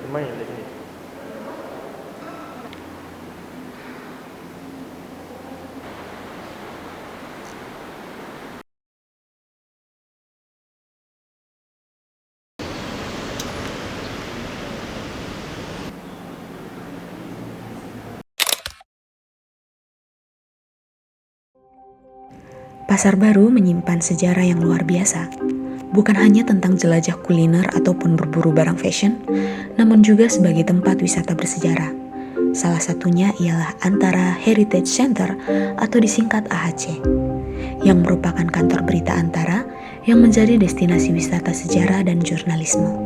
lumayan deh ini. Pasar Baru menyimpan sejarah yang luar biasa. Bukan hanya tentang jelajah kuliner ataupun berburu barang fashion, namun juga sebagai tempat wisata bersejarah. Salah satunya ialah Antara Heritage Center atau disingkat AHC, yang merupakan kantor berita Antara yang menjadi destinasi wisata sejarah dan jurnalisme.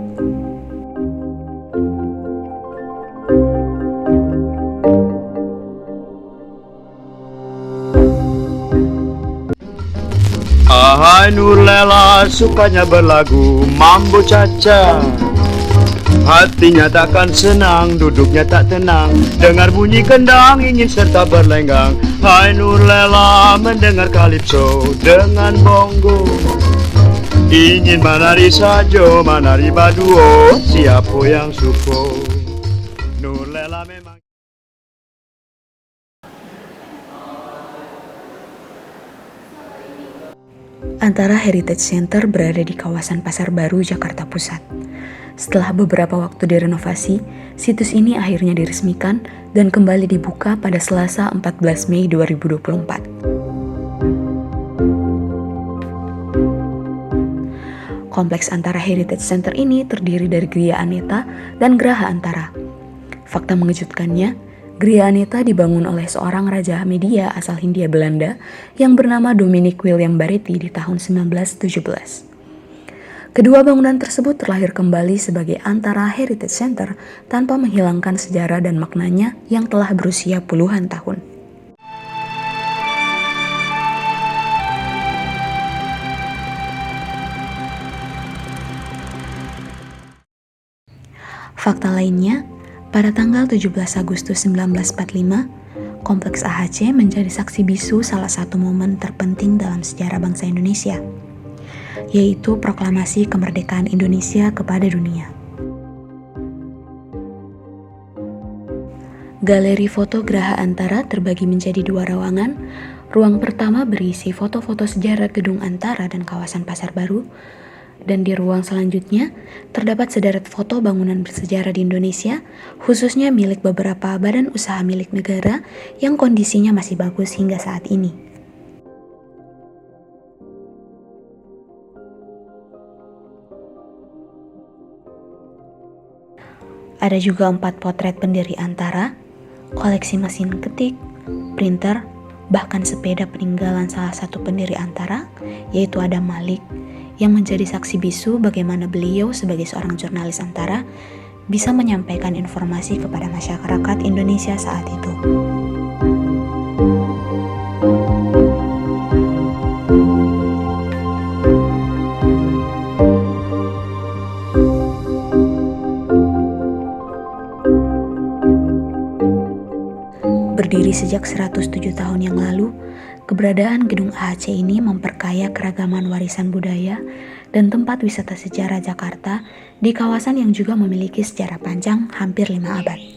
Ahai Nurlela sukanya berlagu mambo caca. Hatinya takkan senang, duduknya tak tenang. Dengar bunyi kendang ingin serta berlenggang. Hai Nurlela mendengar kalipso dengan bongo. Ingin menari sajo, menari baduo. Siapa yang suko? Nurlela memang Antara Heritage Center berada di kawasan Pasar Baru, Jakarta Pusat. Setelah beberapa waktu direnovasi, situs ini akhirnya diresmikan dan kembali dibuka pada Selasa 14 Mei 2024. Kompleks Antara Heritage Center ini terdiri dari Gria Aneta dan Geraha Antara. Fakta mengejutkannya, Gria Aneta dibangun oleh seorang raja media asal Hindia Belanda yang bernama Dominic William Baretti di tahun 1917. Kedua bangunan tersebut terlahir kembali sebagai Antara Heritage Center tanpa menghilangkan sejarah dan maknanya yang telah berusia puluhan tahun. Fakta lainnya, pada tanggal 17 Agustus 1945, Kompleks AHC menjadi saksi bisu salah satu momen terpenting dalam sejarah bangsa Indonesia, yaitu proklamasi kemerdekaan Indonesia kepada dunia. Galeri foto Geraha Antara terbagi menjadi dua ruangan. Ruang pertama berisi foto-foto sejarah Gedung Antara dan kawasan Pasar Baru, dan di ruang selanjutnya terdapat sederet foto bangunan bersejarah di Indonesia, khususnya milik beberapa badan usaha milik negara yang kondisinya masih bagus hingga saat ini. Ada juga 4 potret pendiri Antara, koleksi mesin ketik, printer, bahkan sepeda peninggalan salah satu pendiri Antara, yaitu Adam Malik, yang menjadi saksi bisu bagaimana beliau sebagai seorang jurnalis Antara bisa menyampaikan informasi kepada masyarakat Indonesia saat itu. Berdiri sejak 107 tahun yang lalu, keberadaan Gedung AHC ini memperkaya keragaman warisan budaya dan tempat wisata sejarah Jakarta di kawasan yang juga memiliki sejarah panjang hampir 5 abad.